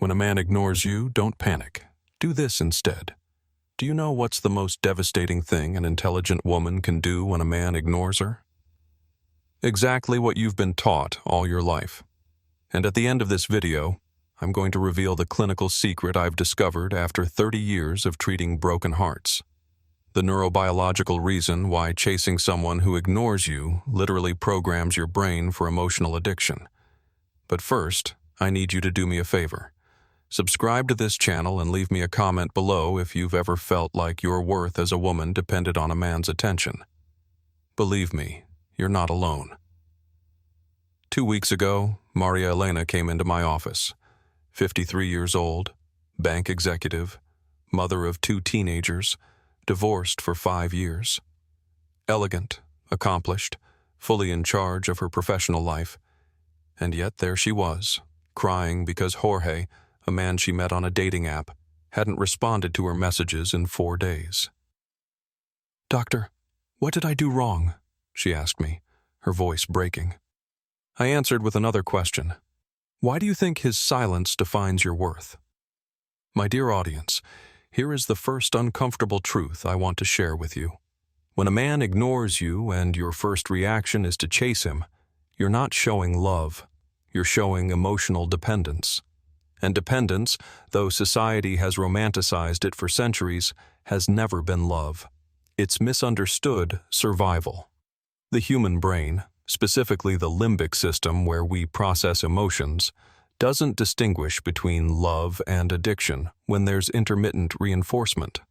When a man ignores you, don't panic. Do this instead. Do you know what's the most devastating thing an intelligent woman can do when a man ignores her? Exactly what you've been taught all your life. And at the end of this video, I'm going to reveal the clinical secret I've discovered after 30 years of treating broken hearts. The neurobiological reason why chasing someone who ignores you literally programs your brain for emotional addiction. But first, I need you to do me a favor. Subscribe to this channel and leave me a comment below if you've ever felt like your worth as a woman depended on a man's attention. Believe me, you're not alone. 2 weeks ago, Maria Elena came into my office. 53 years old, bank executive, mother of 2 teenagers, divorced for 5 years. Elegant, accomplished, fully in charge of her professional life. And yet there she was, crying because Jorge, a man she met on a dating app, hadn't responded to her messages in 4 days. "Doctor, what did I do wrong?" she asked me, her voice breaking. I answered with another question. Why do you think his silence defines your worth? My dear audience, here is the first uncomfortable truth I want to share with you. When a man ignores you and your first reaction is to chase him, you're not showing love. You're showing emotional dependence. And dependence, though society has romanticized it for centuries, has never been love. It's misunderstood survival. The human brain, specifically the limbic system where we process emotions, doesn't distinguish between love and addiction when there's intermittent reinforcement.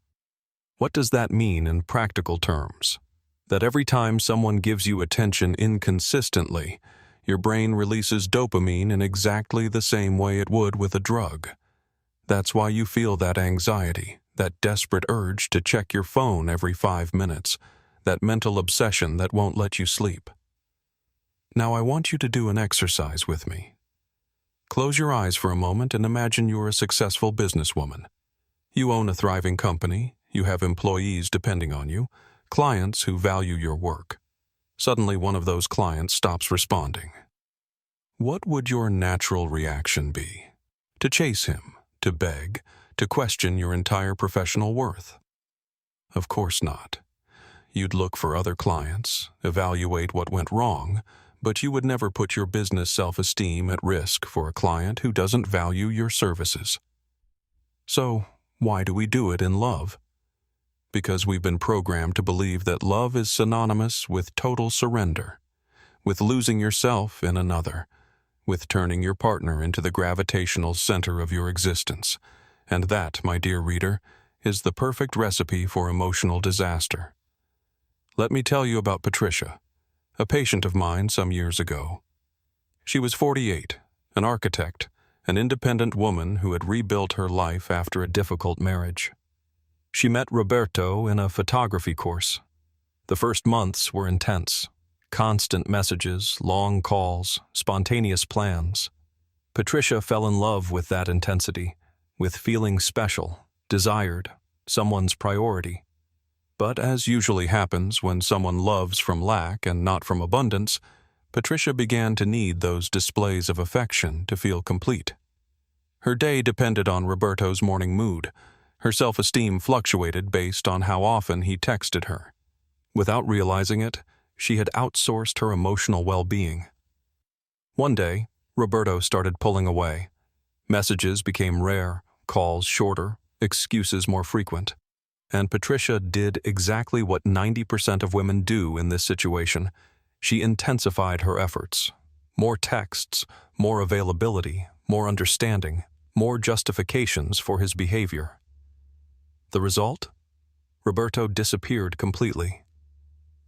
What does that mean in practical terms? That every time someone gives you attention inconsistently, your brain releases dopamine in exactly the same way it would with a drug. That's why you feel that anxiety, that desperate urge to check your phone every 5 minutes, that mental obsession that won't let you sleep. Now I want you to do an exercise with me. Close your eyes for a moment and imagine you're a successful businesswoman. You own a thriving company, you have employees depending on you, clients who value your work. Suddenly one of those clients stops responding. What would your natural reaction be? To chase him, to beg, to question your entire professional worth? Of course not. You'd look for other clients, evaluate what went wrong, but you would never put your business self-esteem at risk for a client who doesn't value your services. So, why do we do it in love? Because we've been programmed to believe that love is synonymous with total surrender, with losing yourself in another, with turning your partner into the gravitational center of your existence. And that, my dear reader, is the perfect recipe for emotional disaster. Let me tell you about Patricia, a patient of mine some years ago. She was 48, an architect, an independent woman who had rebuilt her life after a difficult marriage. She met Roberto in a photography course. The first months were intense. Constant messages, long calls, spontaneous plans. Patricia fell in love with that intensity, with feeling special, desired, someone's priority. But as usually happens when someone loves from lack and not from abundance, Patricia began to need those displays of affection to feel complete. Her day depended on Roberto's morning mood. Her self-esteem fluctuated based on how often he texted her. Without realizing it, she had outsourced her emotional well-being. One day, Roberto started pulling away. Messages became rare, calls shorter, excuses more frequent. And Patricia did exactly what 90% of women do in this situation. She intensified her efforts. More texts, more availability, more understanding, more justifications for his behavior. The result? Roberto disappeared completely.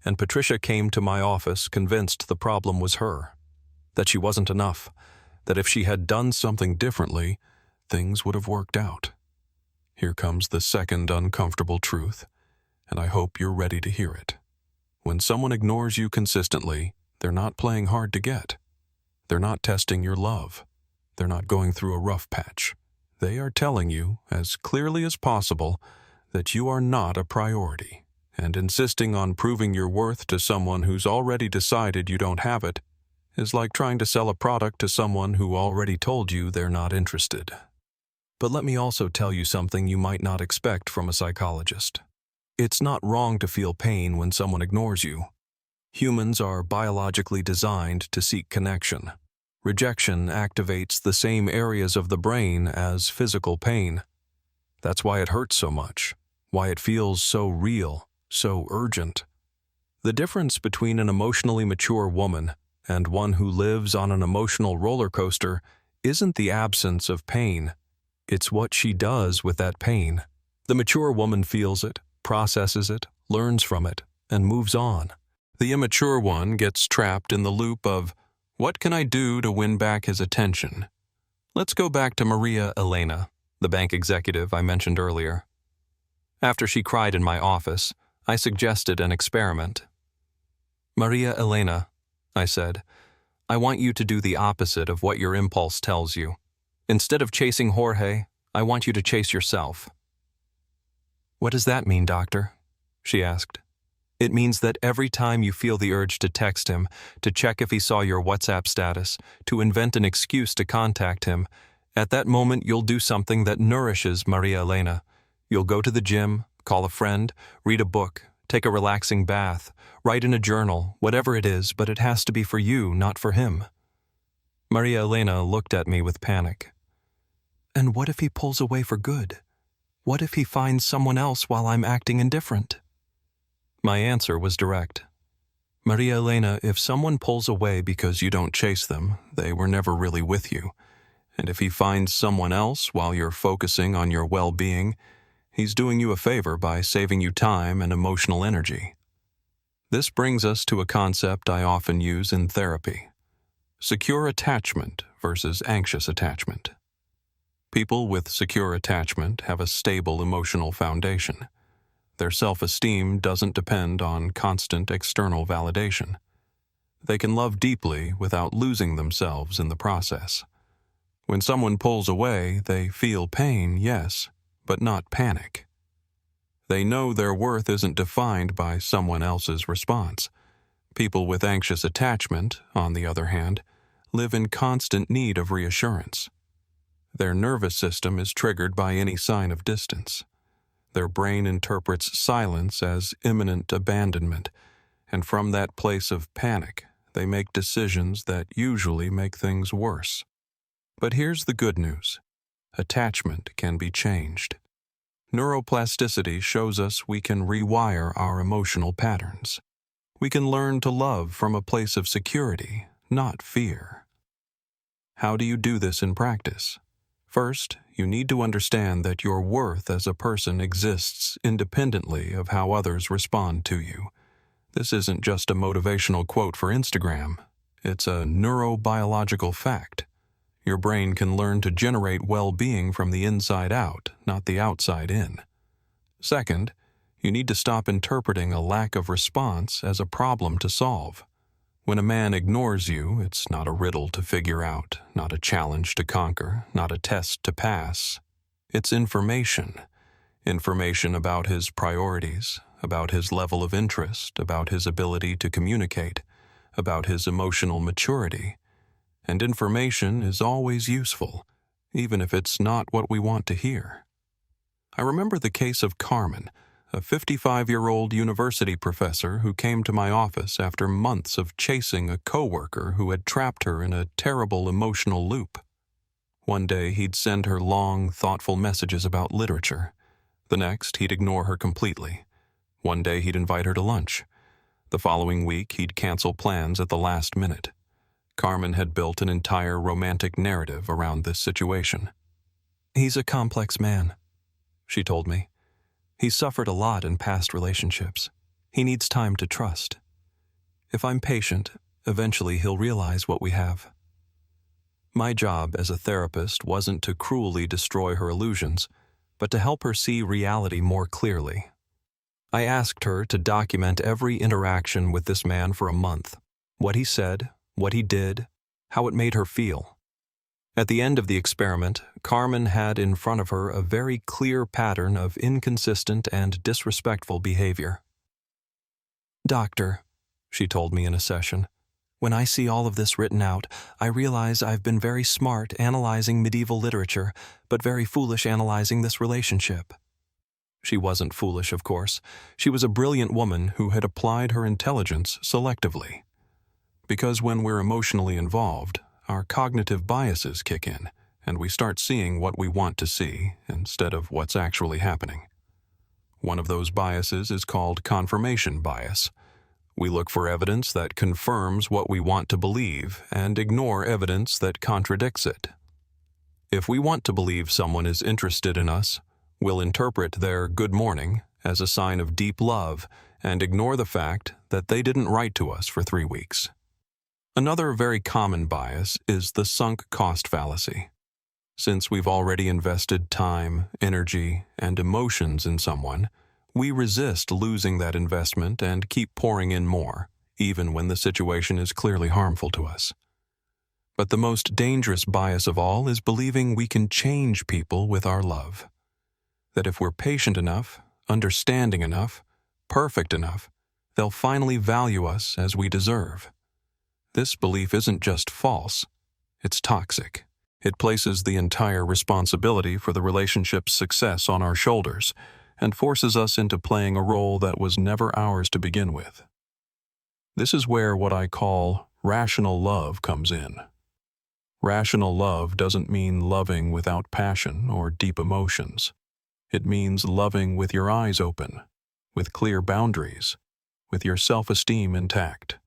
And Patricia came to my office convinced the problem was her, that she wasn't enough, that if she had done something differently, things would have worked out. Here comes the second uncomfortable truth, and I hope you're ready to hear it. When someone ignores you consistently, they're not playing hard to get. They're not testing your love. They're not going through a rough patch. They are telling you, as clearly as possible, that you are not a priority, and insisting on proving your worth to someone who's already decided you don't have it is like trying to sell a product to someone who already told you they're not interested. But let me also tell you something you might not expect from a psychologist. It's not wrong to feel pain when someone ignores you. Humans are biologically designed to seek connection. Rejection activates the same areas of the brain as physical pain. That's why it hurts so much, why it feels so real, so urgent. The difference between an emotionally mature woman and one who lives on an emotional roller coaster isn't the absence of pain. It's what she does with that pain. The mature woman feels it, processes it, learns from it, and moves on. The immature one gets trapped in the loop of, what can I do to win back his attention? Let's go back to Maria Elena, the bank executive I mentioned earlier. After she cried in my office, I suggested an experiment. Maria Elena, I said, I want you to do the opposite of what your impulse tells you. Instead of chasing Jorge, I want you to chase yourself. What does that mean, doctor? She asked. It means that every time you feel the urge to text him, to check if he saw your WhatsApp status, to invent an excuse to contact him, at that moment you'll do something that nourishes Maria Elena. You'll go to the gym, call a friend, read a book, take a relaxing bath, write in a journal, whatever it is, but it has to be for you, not for him. Maria Elena looked at me with panic. And what if he pulls away for good? What if he finds someone else while I'm acting indifferent? My answer was direct. Maria Elena, if someone pulls away because you don't chase them, they were never really with you. And if he finds someone else while you're focusing on your well-being, he's doing you a favor by saving you time and emotional energy. This brings us to a concept I often use in therapy: secure attachment versus anxious attachment. People with secure attachment have a stable emotional foundation. Their self-esteem doesn't depend on constant external validation. They can love deeply without losing themselves in the process. When someone pulls away, they feel pain, yes, but not panic. They know their worth isn't defined by someone else's response. People with anxious attachment, on the other hand, live in constant need of reassurance. Their nervous system is triggered by any sign of distance. Their brain interprets silence as imminent abandonment, and from that place of panic, they make decisions that usually make things worse. But here's the good news. Attachment can be changed. Neuroplasticity shows us we can rewire our emotional patterns. We can learn to love from a place of security, not fear. How do you do this in practice? First, you need to understand that your worth as a person exists independently of how others respond to you. This isn't just a motivational quote for Instagram. It's a neurobiological fact. Your brain can learn to generate well-being from the inside out, not the outside in. Second, you need to stop interpreting a lack of response as a problem to solve. When a man ignores you, it's not a riddle to figure out, not a challenge to conquer, not a test to pass. It's information. Information about his priorities, about his level of interest, about his ability to communicate, about his emotional maturity. And information is always useful, even if it's not what we want to hear. I remember the case of Carmen, a 55-year-old university professor who came to my office after months of chasing a coworker who had trapped her in a terrible emotional loop. One day he'd send her long, thoughtful messages about literature. The next, he'd ignore her completely. One day he'd invite her to lunch. The following week, he'd cancel plans at the last minute. Carmen had built an entire romantic narrative around this situation. He's a complex man, she told me. He's suffered a lot in past relationships. He needs time to trust. If I'm patient, eventually he'll realize what we have. My job as a therapist wasn't to cruelly destroy her illusions, but to help her see reality more clearly. I asked her to document every interaction with this man for a month. What he said, what he did, how it made her feel. At the end of the experiment, Carmen had in front of her a very clear pattern of inconsistent and disrespectful behavior. "Doctor," she told me in a session, When I see all of this written out, I realize I've been very smart analyzing medieval literature, but very foolish analyzing this relationship. She wasn't foolish, of course. She was a brilliant woman who had applied her intelligence selectively. Because when we're emotionally involved, our cognitive biases kick in, and we start seeing what we want to see instead of what's actually happening. One of those biases is called confirmation bias. We look for evidence that confirms what we want to believe and ignore evidence that contradicts it. If we want to believe someone is interested in us, we'll interpret their good morning as a sign of deep love and ignore the fact that they didn't write to us for 3 weeks. Another very common bias is the sunk cost fallacy. Since we've already invested time, energy, and emotions in someone, we resist losing that investment and keep pouring in more, even when the situation is clearly harmful to us. But the most dangerous bias of all is believing we can change people with our love. That if we're patient enough, understanding enough, perfect enough, they'll finally value us as we deserve. This belief isn't just false, it's toxic. It places the entire responsibility for the relationship's success on our shoulders and forces us into playing a role that was never ours to begin with. This is where what I call rational love comes in. Rational love doesn't mean loving without passion or deep emotions. It means loving with your eyes open, with clear boundaries, with your self-esteem intact.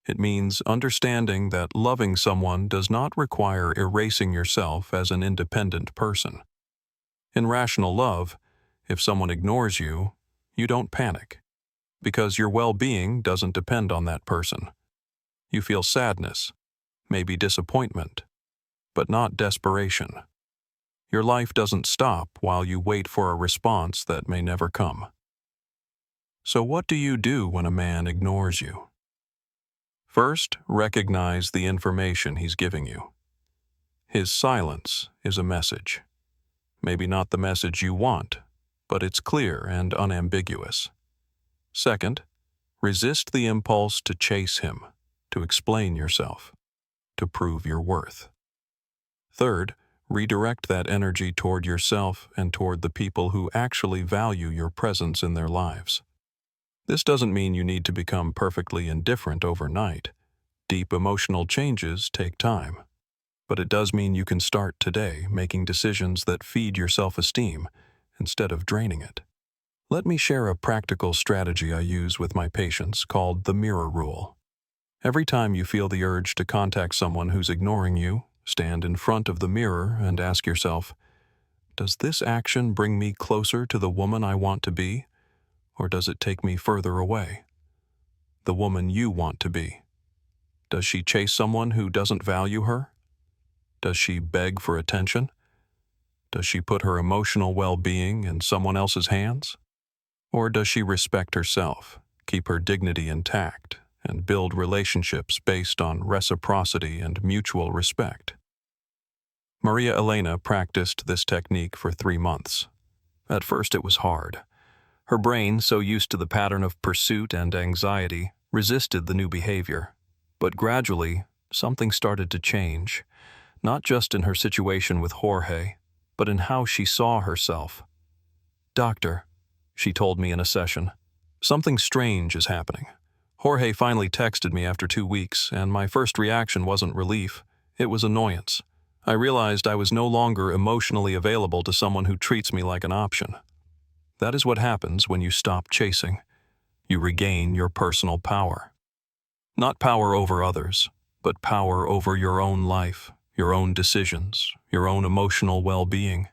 It means understanding that loving someone does not require erasing yourself as an independent person. In rational love, if someone ignores you, you don't panic, because your well-being doesn't depend on that person. You feel sadness, maybe disappointment, but not desperation. Your life doesn't stop while you wait for a response that may never come. So what do you do when a man ignores you? First, recognize the information he's giving you. His silence is a message. Maybe not the message you want, but it's clear and unambiguous. Second, resist the impulse to chase him, to explain yourself, to prove your worth. Third, redirect that energy toward yourself and toward the people who actually value your presence in their lives. This doesn't mean you need to become perfectly indifferent overnight. Deep emotional changes take time. But it does mean you can start today making decisions that feed your self-esteem instead of draining it. Let me share a practical strategy I use with my patients called the mirror rule. Every time you feel the urge to contact someone who's ignoring you, stand in front of the mirror and ask yourself, does this action bring me closer to the woman I want to be? Or does it take me further away? The woman you want to be. Does she chase someone who doesn't value her? Does she beg for attention? Does she put her emotional well-being in someone else's hands? Or does she respect herself, keep her dignity intact, and build relationships based on reciprocity and mutual respect? Maria Elena practiced this technique for 3 months. At first it was hard. Her brain, so used to the pattern of pursuit and anxiety, resisted the new behavior. But gradually, something started to change, not just in her situation with Jorge, but in how she saw herself. "Doctor," she told me in a session, "something strange is happening. Jorge finally texted me after 2 weeks, and my first reaction wasn't relief, it was annoyance. I realized I was no longer emotionally available to someone who treats me like an option." That is what happens when you stop chasing. You regain your personal power. Not power over others, but power over your own life, your own decisions, your own emotional well-being.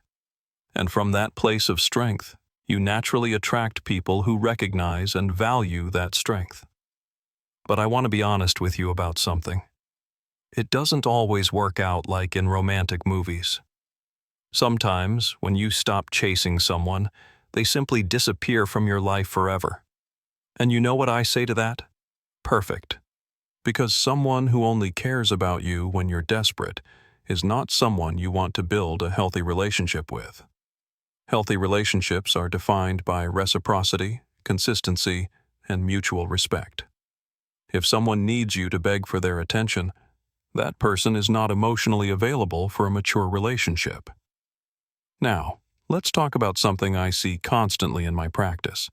And from that place of strength, you naturally attract people who recognize and value that strength. But I want to be honest with you about something. It doesn't always work out like in romantic movies. Sometimes, when you stop chasing someone, they simply disappear from your life forever. And you know what I say to that? Perfect. Because someone who only cares about you when you're desperate is not someone you want to build a healthy relationship with. Healthy relationships are defined by reciprocity, consistency, and mutual respect. If someone needs you to beg for their attention, that person is not emotionally available for a mature relationship. Now, let's talk about something I see constantly in my practice.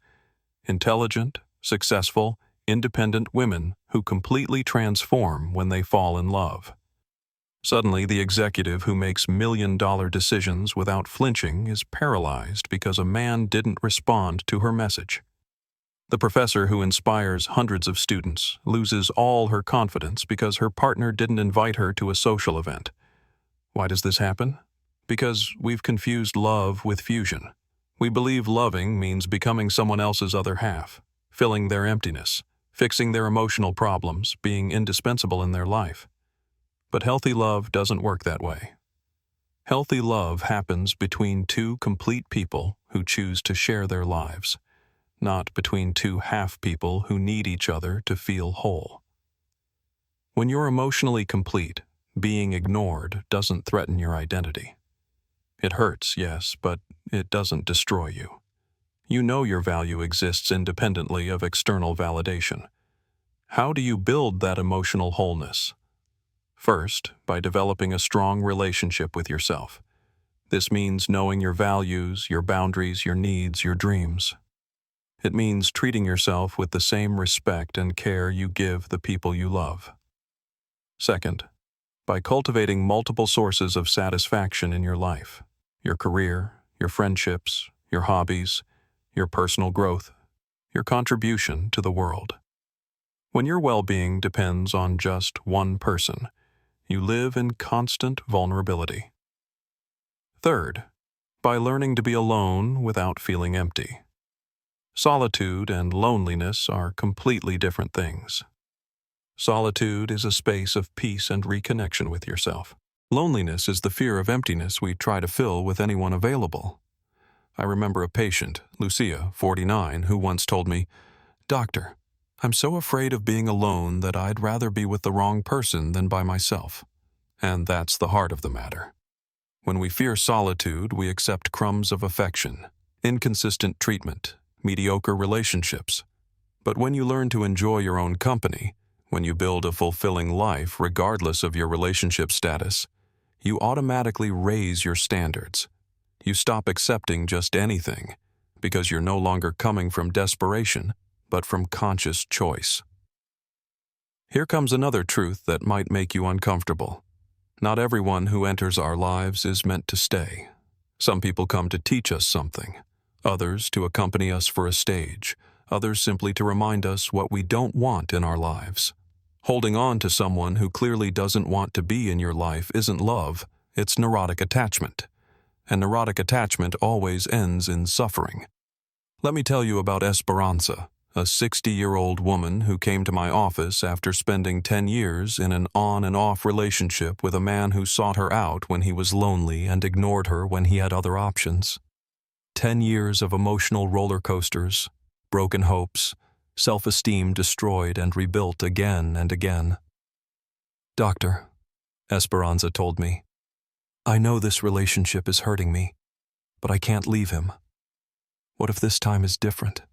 Intelligent, successful, independent women who completely transform when they fall in love. Suddenly, the executive who makes million-dollar decisions without flinching is paralyzed because a man didn't respond to her message. The professor who inspires hundreds of students loses all her confidence because her partner didn't invite her to a social event. Why does this happen? Because we've confused love with fusion. We believe loving means becoming someone else's other half, filling their emptiness, fixing their emotional problems, being indispensable in their life. But healthy love doesn't work that way. Healthy love happens between two complete people who choose to share their lives, not between two half people who need each other to feel whole. When you're emotionally complete, being ignored doesn't threaten your identity. It hurts, yes, but it doesn't destroy you. You know your value exists independently of external validation. How do you build that emotional wholeness? First, by developing a strong relationship with yourself. This means knowing your values, your boundaries, your needs, your dreams. It means treating yourself with the same respect and care you give the people you love. Second, by cultivating multiple sources of satisfaction in your life, your career, your friendships, your hobbies, your personal growth, your contribution to the world. When your well-being depends on just one person, you live in constant vulnerability. Third, by learning to be alone without feeling empty. Solitude and loneliness are completely different things. Solitude is a space of peace and reconnection with yourself. Loneliness is the fear of emptiness we try to fill with anyone available. I remember a patient, Lucia, 49, who once told me, "Doctor, I'm so afraid of being alone that I'd rather be with the wrong person than by myself." And that's the heart of the matter. When we fear solitude, we accept crumbs of affection, inconsistent treatment, mediocre relationships. But when you learn to enjoy your own company, when you build a fulfilling life regardless of your relationship status, you automatically raise your standards. You stop accepting just anything, because you're no longer coming from desperation, but from conscious choice. Here comes another truth that might make you uncomfortable. Not everyone who enters our lives is meant to stay. Some people come to teach us something, others to accompany us for a stage, others simply to remind us what we don't want in our lives. Holding on to someone who clearly doesn't want to be in your life isn't love, it's neurotic attachment. And neurotic attachment always ends in suffering. Let me tell you about Esperanza, a 60-year-old woman who came to my office after spending 10 years in an on-and-off relationship with a man who sought her out when he was lonely and ignored her when he had other options. 10 years of emotional roller coasters, broken hopes, self-esteem destroyed and rebuilt again and again. "Doctor," Esperanza told me, "I know this relationship is hurting me, but I can't leave him. What if this time is different?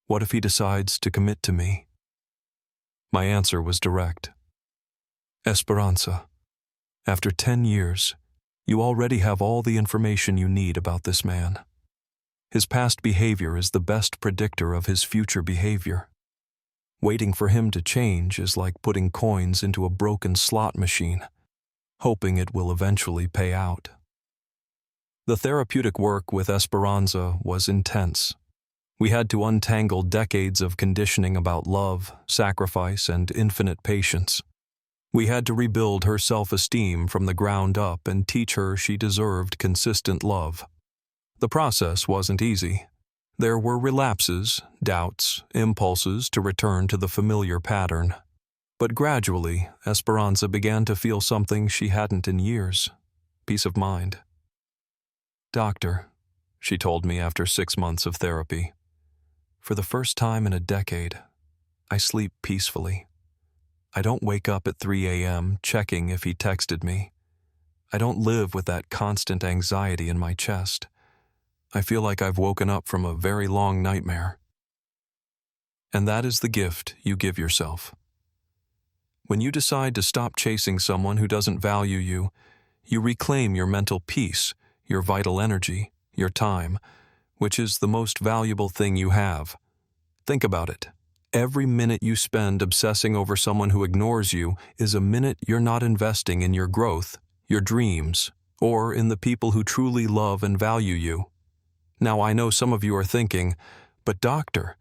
What if he decides to commit to me?" My answer was direct. "Esperanza, after 10 years, you already have all the information you need about this man. His past behavior is the best predictor of his future behavior. Waiting for him to change is like putting coins into a broken slot machine, hoping it will eventually pay out." The therapeutic work with Esperanza was intense. We had to untangle decades of conditioning about love, sacrifice, and infinite patience. We had to rebuild her self-esteem from the ground up and teach her she deserved consistent love. The process wasn't easy. There were relapses, doubts, impulses to return to the familiar pattern. But gradually, Esperanza began to feel something she hadn't in years: peace of mind. "Doctor," she told me after 6 months of therapy, "for the first time in a decade, I sleep peacefully. I don't wake up at 3 a.m. checking if he texted me. I don't live with that constant anxiety in my chest. I feel like I've woken up from a very long nightmare." And that is the gift you give yourself. When you decide to stop chasing someone who doesn't value you, you reclaim your mental peace, your vital energy, your time, which is the most valuable thing you have. Think about it. Every minute you spend obsessing over someone who ignores you is a minute you're not investing in your growth, your dreams, or in the people who truly love and value you. Now, I know some of you are thinking, but doctor,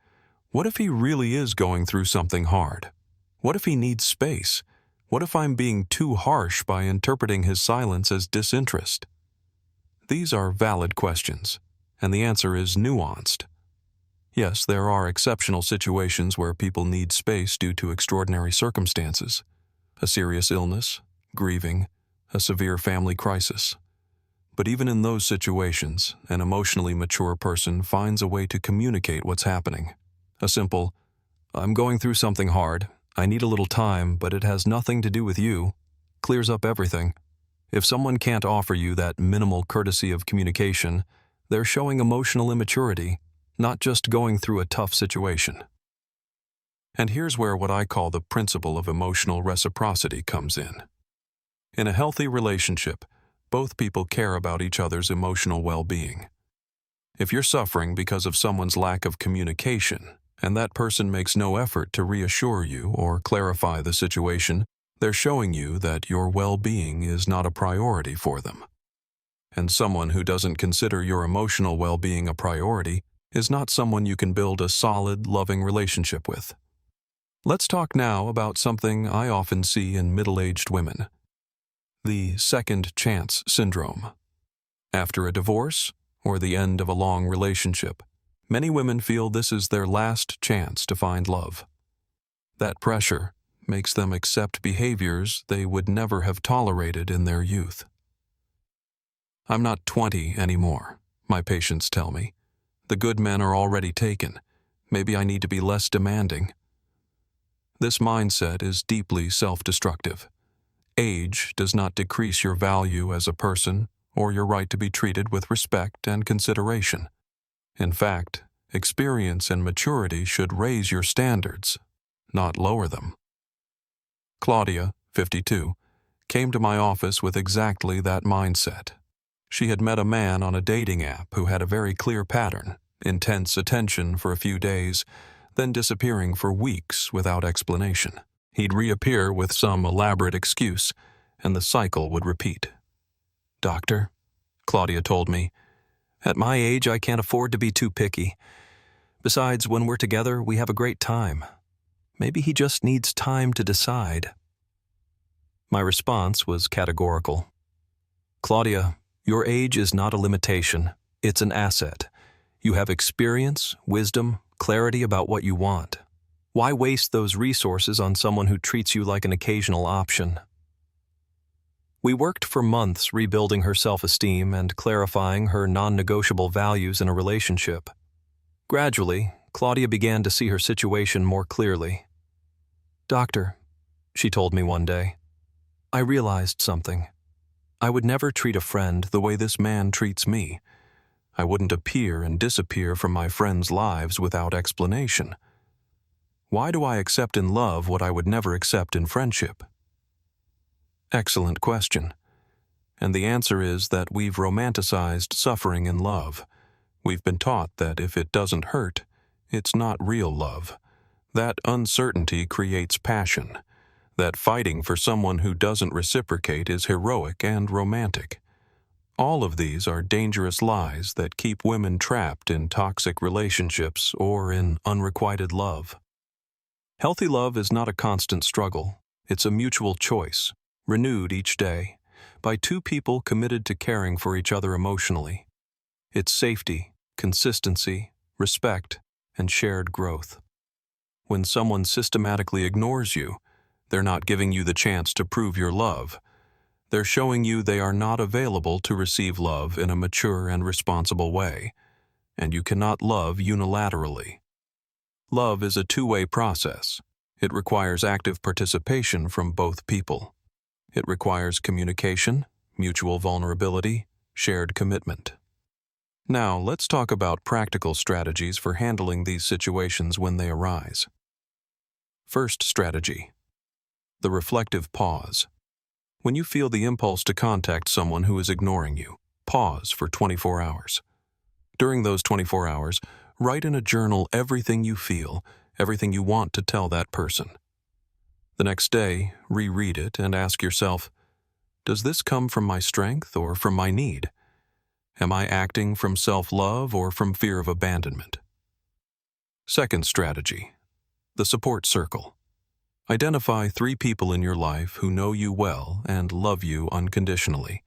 what if he really is going through something hard? What if he needs space? What if I'm being too harsh by interpreting his silence as disinterest? These are valid questions, and the answer is nuanced. Yes, there are exceptional situations where people need space due to extraordinary circumstances, a serious illness, grieving, a severe family crisis. But even in those situations, an emotionally mature person finds a way to communicate what's happening. A simple, "I'm going through something hard, I need a little time, but it has nothing to do with you," clears up everything. If someone can't offer you that minimal courtesy of communication, they're showing emotional immaturity, not just going through a tough situation. And here's where what I call the principle of emotional reciprocity comes in. In a healthy relationship, both people care about each other's emotional well-being. If you're suffering because of someone's lack of communication, and that person makes no effort to reassure you or clarify the situation, they're showing you that your well-being is not a priority for them. And someone who doesn't consider your emotional well-being a priority is not someone you can build a solid, loving relationship with. Let's talk now about something I often see in middle-aged women: the second chance syndrome. After a divorce or the end of a long relationship, many women feel this is their last chance to find love. That pressure makes them accept behaviors they would never have tolerated in their youth. "I'm not 20 anymore," my patients tell me. "The good men are already taken. Maybe I need to be less demanding." This mindset is deeply self-destructive. Age does not decrease your value as a person or your right to be treated with respect and consideration. In fact, experience and maturity should raise your standards, not lower them. Claudia, 52, came to my office with exactly that mindset. She had met a man on a dating app who had a very clear pattern: intense attention for a few days, then disappearing for weeks without explanation. He'd reappear with some elaborate excuse, and the cycle would repeat. "Doctor," Claudia told me, "at my age I can't afford to be too picky. Besides, when we're together, we have a great time. Maybe he just needs time to decide." My response was categorical. "Claudia, your age is not a limitation. It's an asset. You have experience, wisdom, clarity about what you want. Why waste those resources on someone who treats you like an occasional option?" We worked for months rebuilding her self-esteem and clarifying her non-negotiable values in a relationship. Gradually, Claudia began to see her situation more clearly. "Doctor," she told me one day, "I realized something. I would never treat a friend the way this man treats me. I wouldn't appear and disappear from my friends' lives without explanation. Why do I accept in love what I would never accept in friendship?" Excellent question. And the answer is that we've romanticized suffering in love. We've been taught that if it doesn't hurt, it's not real love. That uncertainty creates passion. That fighting for someone who doesn't reciprocate is heroic and romantic. All of these are dangerous lies that keep women trapped in toxic relationships or in unrequited love. Healthy love is not a constant struggle. It's a mutual choice, renewed each day, by two people committed to caring for each other emotionally. It's safety, consistency, respect, and shared growth. When someone systematically ignores you, they're not giving you the chance to prove your love. They're showing you they are not available to receive love in a mature and responsible way, and you cannot love unilaterally. Love is a two-way process. It requires active participation from both people. It requires communication, mutual vulnerability, shared commitment. Now, let's talk about practical strategies for handling these situations when they arise. First strategy: The reflective pause. When you feel the impulse to contact someone who is ignoring you, pause for 24 hours. During those 24 hours, write in a journal everything you feel, everything you want to tell that person. The next day, reread it and ask yourself, does this come from my strength or from my need? Am I acting from self-love or from fear of abandonment? Second strategy, the support circle. Identify 3 people in your life who know you well and love you unconditionally.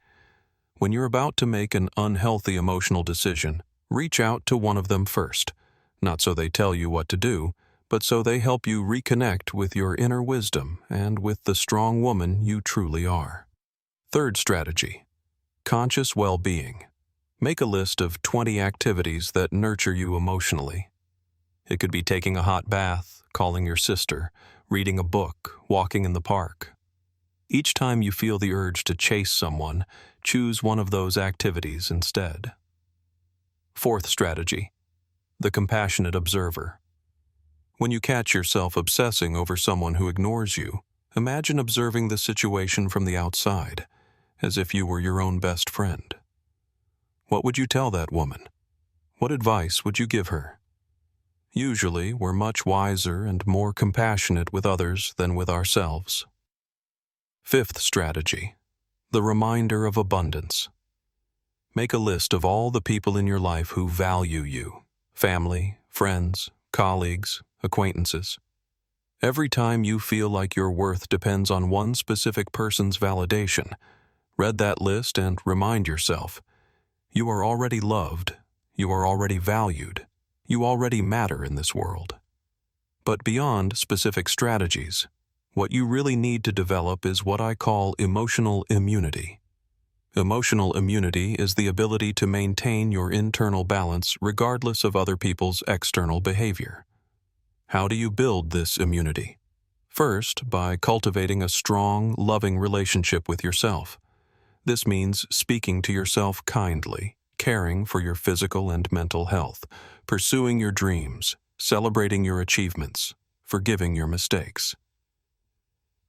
When you're about to make an unhealthy emotional decision, reach out to one of them first, not so they tell you what to do, but so they help you reconnect with your inner wisdom and with the strong woman you truly are. Third strategy, conscious well-being. Make a list of 20 activities that nurture you emotionally. It could be taking a hot bath, calling your sister, reading a book, walking in the park. Each time you feel the urge to chase someone, choose one of those activities instead. Fourth strategy, the compassionate observer. When you catch yourself obsessing over someone who ignores you, imagine observing the situation from the outside, as if you were your own best friend. What would you tell that woman? What advice would you give her? Usually, we're much wiser and more compassionate with others than with ourselves. Fifth strategy, the reminder of abundance. Make a list of all the people in your life who value you, family, friends, colleagues, acquaintances. Every time you feel like your worth depends on one specific person's validation, read that list and remind yourself, you are already loved, you are already valued, you already matter in this world. But beyond specific strategies, what you really need to develop is what I call emotional immunity. Emotional immunity is the ability to maintain your internal balance regardless of other people's external behavior. How do you build this immunity? First, by cultivating a strong, loving relationship with yourself. This means speaking to yourself kindly, caring for your physical and mental health, pursuing your dreams, celebrating your achievements, forgiving your mistakes.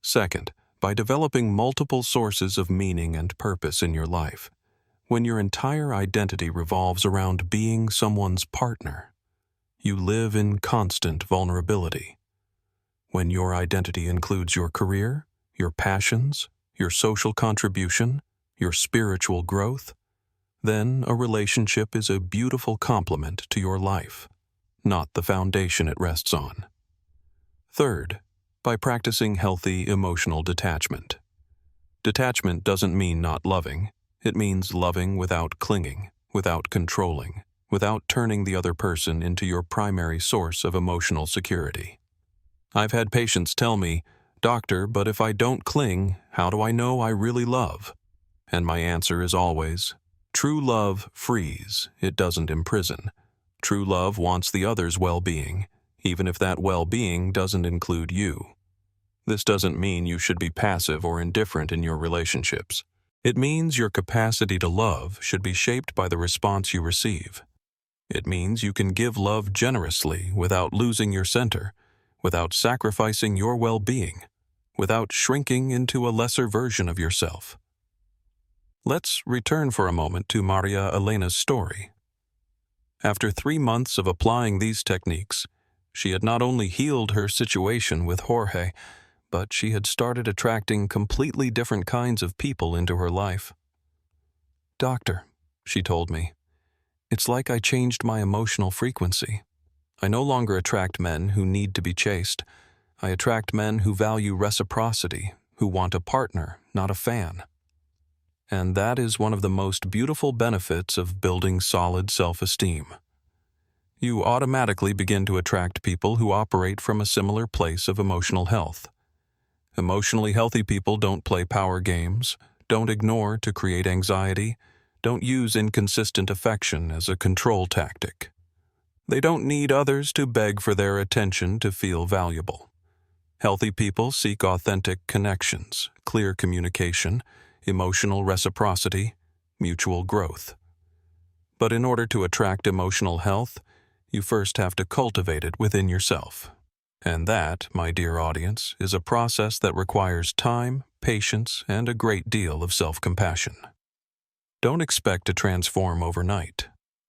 Second, by developing multiple sources of meaning and purpose in your life. When your entire identity revolves around being someone's partner, you live in constant vulnerability. When your identity includes your career, your passions, your social contribution, your spiritual growth, then a relationship is a beautiful complement to your life, not the foundation it rests on. Third, by practicing healthy emotional detachment. Detachment doesn't mean not loving. It means loving without clinging, without controlling, without turning the other person into your primary source of emotional security. I've had patients tell me, "Doctor, but if I don't cling, how do I know I really love?" And my answer is always, true love frees, it doesn't imprison. True love wants the other's well-being, even if that well-being doesn't include you. This doesn't mean you should be passive or indifferent in your relationships. It means your capacity to love should be shaped by the response you receive. It means you can give love generously without losing your center, without sacrificing your well-being, without shrinking into a lesser version of yourself. Let's return for a moment to Maria Elena's story. After 3 months of applying these techniques, she had not only healed her situation with Jorge, but she had started attracting completely different kinds of people into her life. "Doctor," she told me, "it's like I changed my emotional frequency. I no longer attract men who need to be chased. I attract men who value reciprocity, who want a partner, not a fan." And that is one of the most beautiful benefits of building solid self-esteem. You automatically begin to attract people who operate from a similar place of emotional health. Emotionally healthy people don't play power games, don't ignore to create anxiety, don't use inconsistent affection as a control tactic. They don't need others to beg for their attention to feel valuable. Healthy people seek authentic connections, clear communication, emotional reciprocity, mutual growth. But in order to attract emotional health, you first have to cultivate it within yourself. And that, my dear audience, is a process that requires time, patience, and a great deal of self-compassion. Don't expect to transform overnight.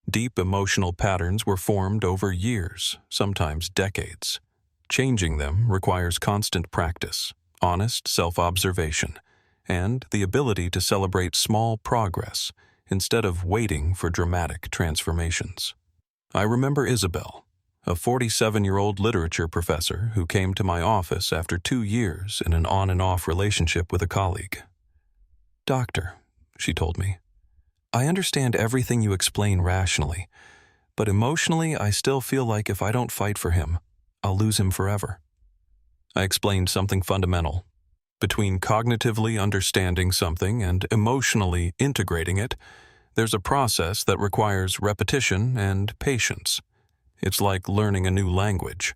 Deep emotional patterns were formed over years, sometimes decades. Changing them requires constant practice, honest self-observation, and the ability to celebrate small progress instead of waiting for dramatic transformations. I remember Isabel, a 47-year-old literature professor who came to my office after 2 years in an on-and-off relationship with a colleague. "Doctor," she told me, "I understand everything you explain rationally, but emotionally I still feel like if I don't fight for him, I'll lose him forever." I explained something fundamental. Between cognitively understanding something and emotionally integrating it, there's a process that requires repetition and patience. It's like learning a new language.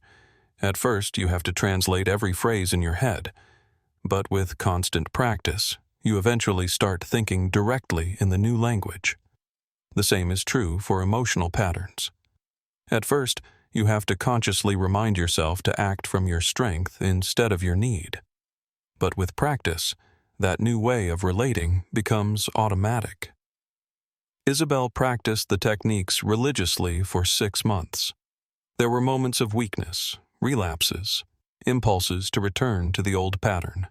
At first, you have to translate every phrase in your head, but with constant practice, you eventually start thinking directly in the new language. The same is true for emotional patterns. At first, you have to consciously remind yourself to act from your strength instead of your need. But with practice, that new way of relating becomes automatic. Isabel practiced the techniques religiously for 6 months. There were moments of weakness, relapses, impulses to return to the old pattern.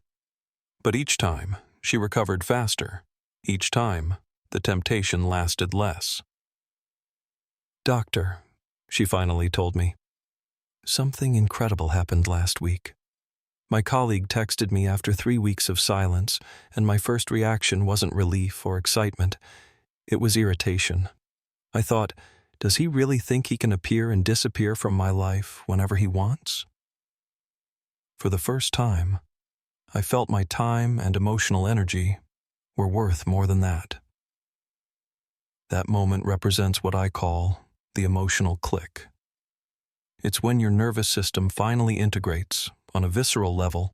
But each time, she recovered faster. Each time, the temptation lasted less. "Doctor," she finally told me, "something incredible happened last week. My colleague texted me after 3 weeks of silence, and my first reaction wasn't relief or excitement. It was irritation. I thought, does he really think he can appear and disappear from my life whenever he wants? For the first time, I felt my time and emotional energy were worth more than that." That moment represents what I call the emotional click. It's when your nervous system finally integrates, on a visceral level,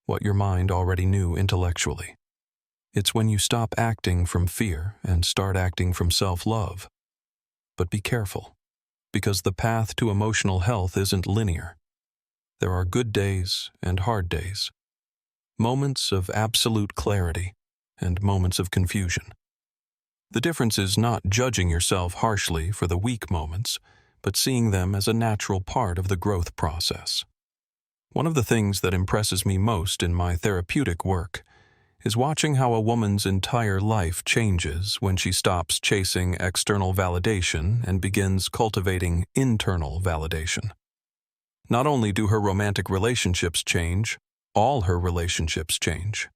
what your mind already knew intellectually. It's when you stop acting from fear and start acting from self-love. But be careful, because the path to emotional health isn't linear. There are good days and hard days, moments of absolute clarity and moments of confusion. The difference is not judging yourself harshly for the weak moments, but seeing them as a natural part of the growth process. One of the things that impresses me most in my therapeutic work is watching how a woman's entire life changes when she stops chasing external validation and begins cultivating internal validation. Not only do her romantic relationships change, all her relationships change.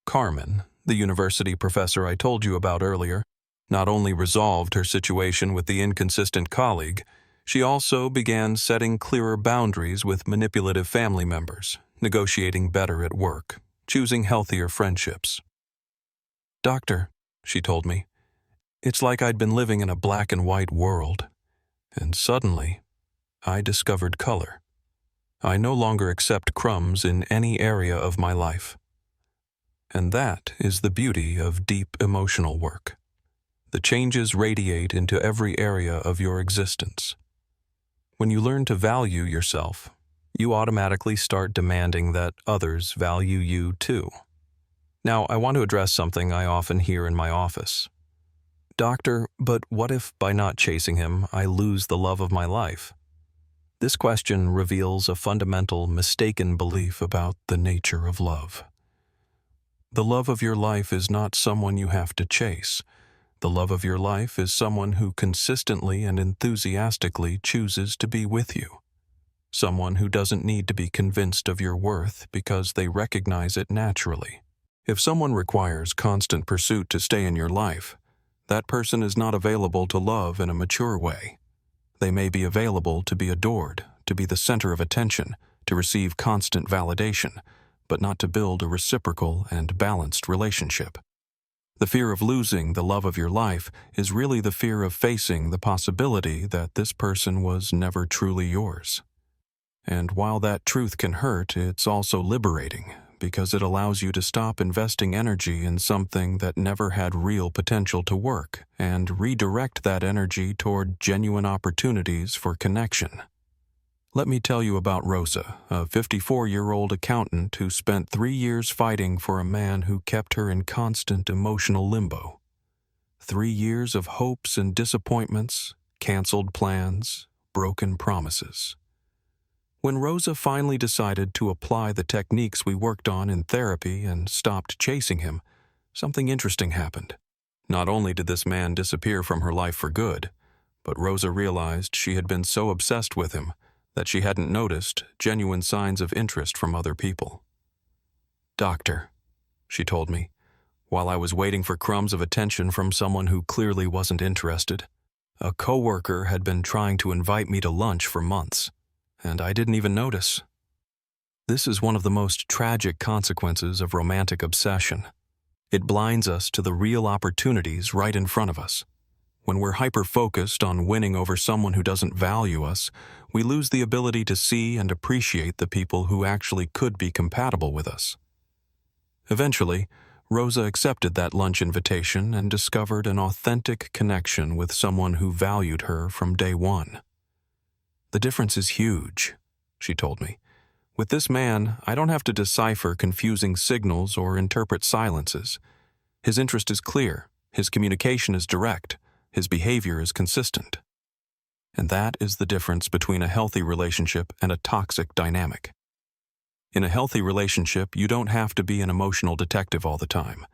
Carmen, the university professor I told you about earlier, not only resolved her situation with the inconsistent colleague, she also began setting clearer boundaries with manipulative family members, negotiating better at work, choosing healthier friendships. "Doctor," she told me, "it's like I'd been living in a black and white world, and suddenly I discovered color. I no longer accept crumbs in any area of my life." And that is the beauty of deep emotional work. The changes radiate into every area of your existence. When you learn to value yourself, you automatically start demanding that others value you too. Now, I want to address something I often hear in my office. "Doctor, but what if by not chasing him, I lose the love of my life?" This question reveals a fundamental mistaken belief about the nature of love. The love of your life is not someone you have to chase. The love of your life is someone who consistently and enthusiastically chooses to be with you. Someone who doesn't need to be convinced of your worth because they recognize it naturally. If someone requires constant pursuit to stay in your life, that person is not available to love in a mature way. They may be available to be adored, to be the center of attention, to receive constant validation, but not to build a reciprocal and balanced relationship. The fear of losing the love of your life is really the fear of facing the possibility that this person was never truly yours. And while that truth can hurt, it's also liberating, because it allows you to stop investing energy in something that never had real potential to work, and redirect that energy toward genuine opportunities for connection. Let me tell you about Rosa, a 54-year-old accountant who spent 3 years fighting for a man who kept her in constant emotional limbo. 3 years of hopes and disappointments, canceled plans, broken promises. When Rosa finally decided to apply the techniques we worked on in therapy and stopped chasing him, something interesting happened. Not only did this man disappear from her life for good, but Rosa realized she had been so obsessed with him that she hadn't noticed genuine signs of interest from other people. "Doctor," she told me, while I was waiting for crumbs of attention from someone who clearly wasn't interested, "a coworker had been trying to invite me to lunch for months, and I didn't even notice." This is one of the most tragic consequences of romantic obsession. It blinds us to the real opportunities right in front of us. When we're hyper-focused on winning over someone who doesn't value us, we lose the ability to see and appreciate the people who actually could be compatible with us. Eventually, Rosa accepted that lunch invitation and discovered an authentic connection with someone who valued her from day one. "The difference is huge," she told me. "With this man, I don't have to decipher confusing signals or interpret silences. His interest is clear, his communication is direct, his behavior is consistent." And that is the difference between a healthy relationship and a toxic dynamic. In a healthy relationship, you don't have to be an emotional detective all the time.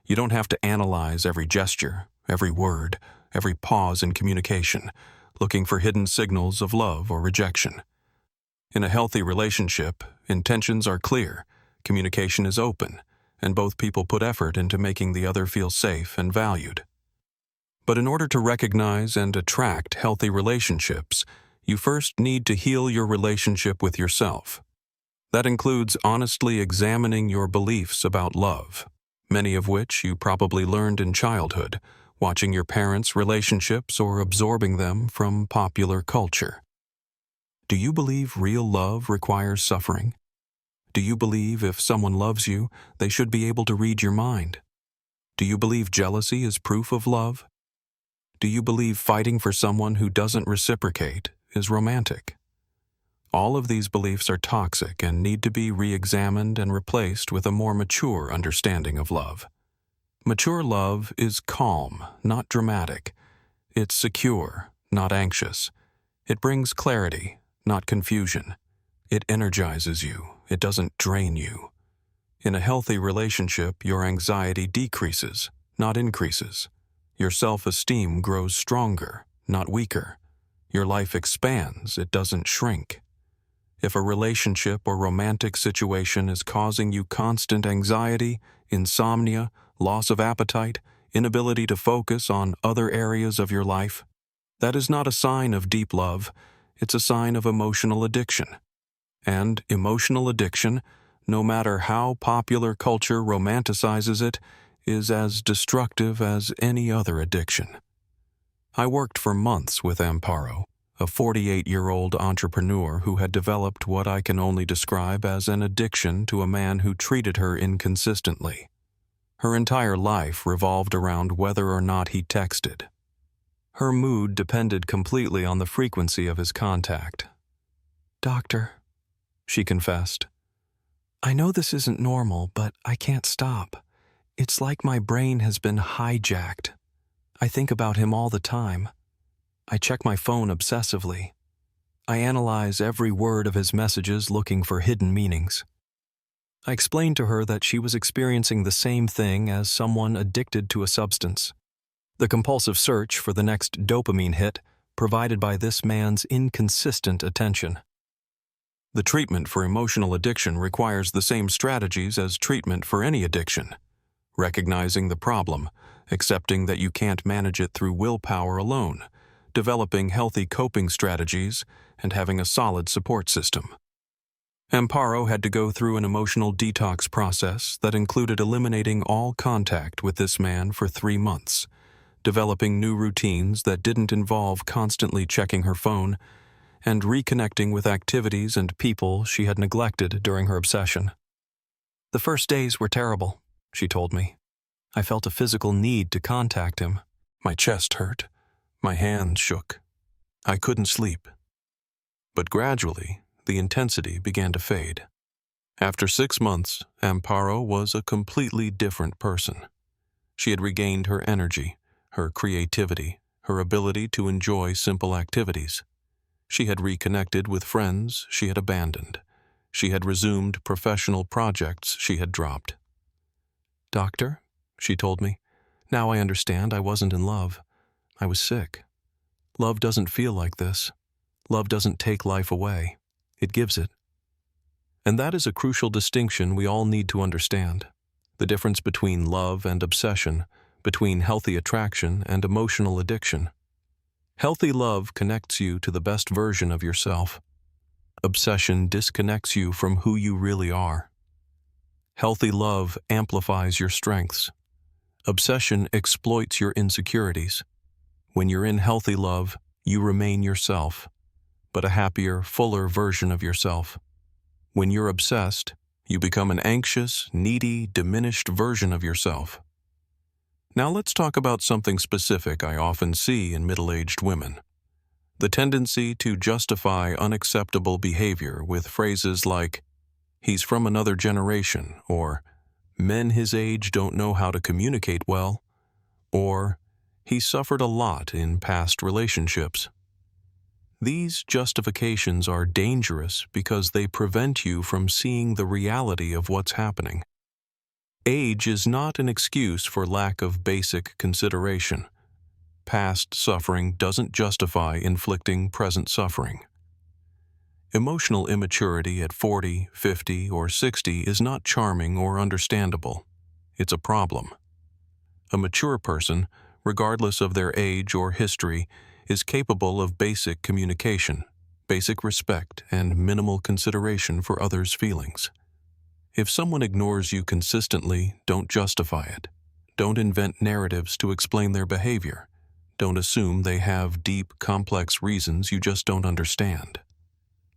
You don't have to analyze every gesture, every word, every pause in communication, looking for hidden signals of love or rejection. In a healthy relationship, intentions are clear, communication is open, and both people put effort into making the other feel safe and valued. But in order to recognize and attract healthy relationships, you first need to heal your relationship with yourself. That includes honestly examining your beliefs about love, many of which you probably learned in childhood, watching your parents' relationships or absorbing them from popular culture. Do you believe real love requires suffering? Do you believe if someone loves you, they should be able to read your mind? Do you believe jealousy is proof of love? Do you believe fighting for someone who doesn't reciprocate is romantic? All of these beliefs are toxic and need to be re-examined and replaced with a more mature understanding of love. Mature love is calm, not dramatic. It's secure, not anxious. It brings clarity, not confusion. It energizes you. It doesn't drain you. In a healthy relationship, your anxiety decreases, not increases. Your self-esteem grows stronger, not weaker. Your life expands, it doesn't shrink. If a relationship or romantic situation is causing you constant anxiety, insomnia, loss of appetite, inability to focus on other areas of your life, that is not a sign of deep love, it's a sign of emotional addiction. And emotional addiction, no matter how popular culture romanticizes it, is as destructive as any other addiction. I worked for months with Amparo, a 48-year-old entrepreneur who had developed what I can only describe as an addiction to a man who treated her inconsistently. Her entire life revolved around whether or not he texted. Her mood depended completely on the frequency of his contact. "Doctor," she confessed, "I know this isn't normal, but I can't stop. It's like my brain has been hijacked. I think about him all the time. I check my phone obsessively. I analyze every word of his messages looking for hidden meanings." I explained to her that she was experiencing the same thing as someone addicted to a substance. The compulsive search for the next dopamine hit provided by this man's inconsistent attention. The treatment for emotional addiction requires the same strategies as treatment for any addiction. Recognizing the problem, accepting that you can't manage it through willpower alone, developing healthy coping strategies, and having a solid support system. Amparo had to go through an emotional detox process that included eliminating all contact with this man for 3 months, developing new routines that didn't involve constantly checking her phone, and reconnecting with activities and people she had neglected during her obsession. "The first days were terrible," she told me. "I felt a physical need to contact him. My chest hurt. My hands shook. I couldn't sleep. But gradually, the intensity began to fade. After 6 months, Amparo was a completely different person. She had regained her energy, her creativity, her ability to enjoy simple activities. She had reconnected with friends she had abandoned. She had resumed professional projects she had dropped. "Doctor," she told me, "now I understand I wasn't in love. I was sick. Love doesn't feel like this. Love doesn't take life away. It gives it." And that is a crucial distinction we all need to understand. The difference between love and obsession, between healthy attraction and emotional addiction. Healthy love connects you to the best version of yourself. Obsession disconnects you from who you really are. Healthy love amplifies your strengths. Obsession exploits your insecurities. When you're in healthy love, you remain yourself, but a happier, fuller version of yourself. When you're obsessed, you become an anxious, needy, diminished version of yourself. Now let's talk about something specific I often see in middle-aged women. The tendency to justify unacceptable behavior with phrases like, "He's from another generation," or "Men his age don't know how to communicate well," or "He suffered a lot in past relationships." These justifications are dangerous because they prevent you from seeing the reality of what's happening. Age is not an excuse for lack of basic consideration. Past suffering doesn't justify inflicting present suffering. Emotional immaturity at 40, 50, or 60 is not charming or understandable. It's a problem. A mature person, regardless of their age or history, is capable of basic communication, basic respect, and minimal consideration for others' feelings. If someone ignores you consistently, don't justify it. Don't invent narratives to explain their behavior. Don't assume they have deep, complex reasons you just don't understand.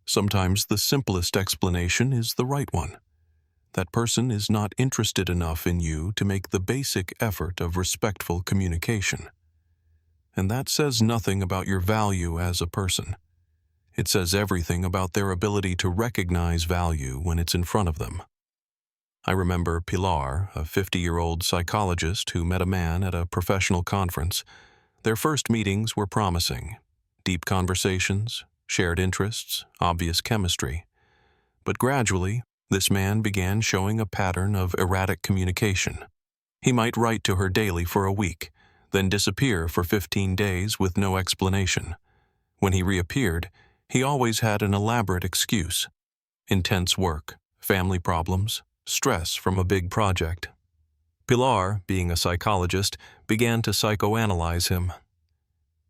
Sometimes the simplest explanation is the right one. That person is not interested enough in you to make the basic effort of respectful communication. And that says nothing about your value as a person. It says everything about their ability to recognize value when it's in front of them. I remember Pilar, a 50-year-old psychologist who met a man at a professional conference. Their first meetings were promising. Deep conversations, shared interests, obvious chemistry. But gradually, this man began showing a pattern of erratic communication. He might write to her daily for a week, then disappear for 15 days with no explanation. When he reappeared, he always had an elaborate excuse: intense work, family problems, stress from a big project. Pilar, being a psychologist, began to psychoanalyze him.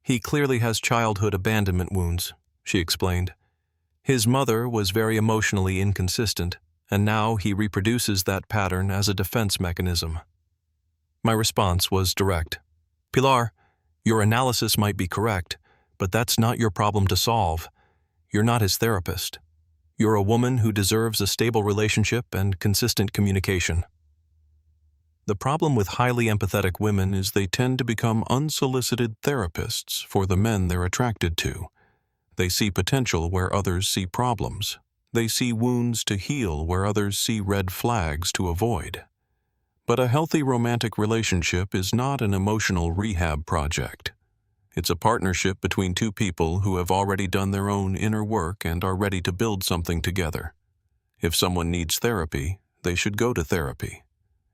"He clearly has childhood abandonment wounds," she explained. "His mother was very emotionally inconsistent, and now he reproduces that pattern as a defense mechanism." My response was direct. "Pilar, your analysis might be correct, but that's not your problem to solve. You're not his therapist. You're a woman who deserves a stable relationship and consistent communication." The problem with highly empathetic women is they tend to become unsolicited therapists for the men they're attracted to. They see potential where others see problems. They see wounds to heal where others see red flags to avoid. But a healthy romantic relationship is not an emotional rehab project. It's a partnership between two people who have already done their own inner work and are ready to build something together. If someone needs therapy, they should go to therapy.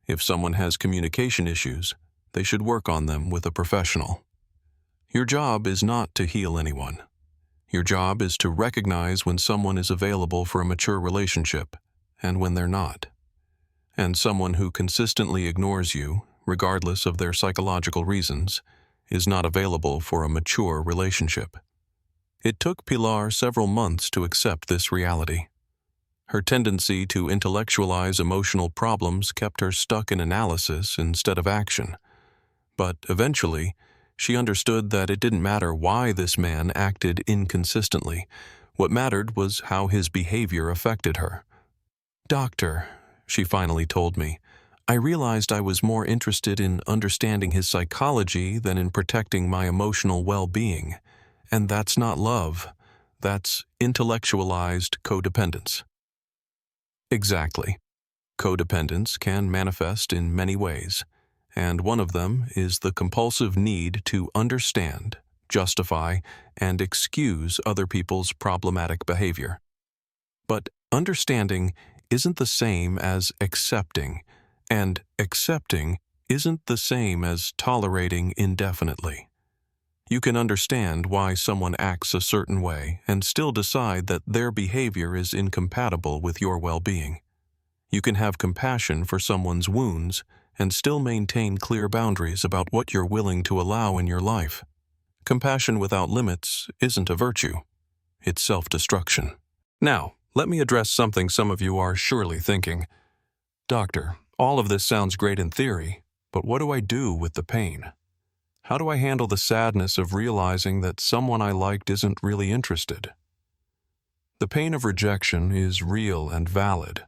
If someone has communication issues, they should work on them with a professional. Your job is not to heal anyone. Your job is to recognize when someone is available for a mature relationship and when they're not. And someone who consistently ignores you, regardless of their psychological reasons, is not available for a mature relationship. It took Pilar several months to accept this reality. Her tendency to intellectualize emotional problems kept her stuck in analysis instead of action. But eventually, she understood that it didn't matter why this man acted inconsistently. What mattered was how his behavior affected her. "Doctor," she finally told me, "I realized I was more interested in understanding his psychology than in protecting my emotional well-being. And that's not love. That's intellectualized codependence. Exactly. Codependence can manifest in many ways, and one of them is the compulsive need to understand, justify, and excuse other people's problematic behavior. But understanding isn't the same as accepting, and accepting isn't the same as tolerating indefinitely. You can understand why someone acts a certain way and still decide that their behavior is incompatible with your well-being. You can have compassion for someone's wounds and still maintain clear boundaries about what you're willing to allow in your life. Compassion without limits isn't a virtue. It's self-destruction. Now, let me address something some of you are surely thinking. Doctor, all of this sounds great in theory, but what do I do with the pain? How do I handle the sadness of realizing that someone I liked isn't really interested? The pain of rejection is real and valid.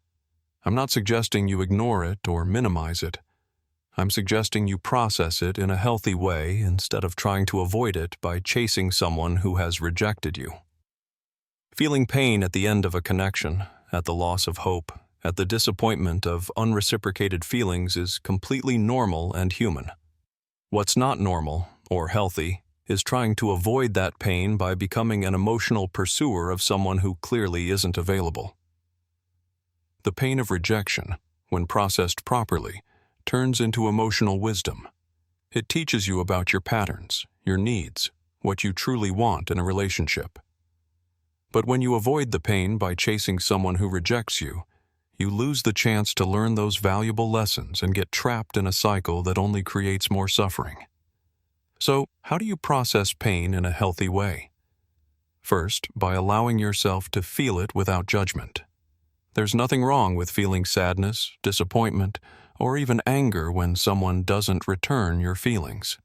I'm not suggesting you ignore it or minimize it. I'm suggesting you process it in a healthy way instead of trying to avoid it by chasing someone who has rejected you. Feeling pain at the end of a connection, at the loss of hope, at the disappointment of unreciprocated feelings is completely normal and human. What's not normal, or healthy, is trying to avoid that pain by becoming an emotional pursuer of someone who clearly isn't available. The pain of rejection, when processed properly, turns into emotional wisdom. It teaches you about your patterns, your needs, what you truly want in a relationship. But when you avoid the pain by chasing someone who rejects you, you lose the chance to learn those valuable lessons and get trapped in a cycle that only creates more suffering. So, how do you process pain in a healthy way? First, by allowing yourself to feel it without judgment. There's nothing wrong with feeling sadness, disappointment, or even anger when someone doesn't return your feelings.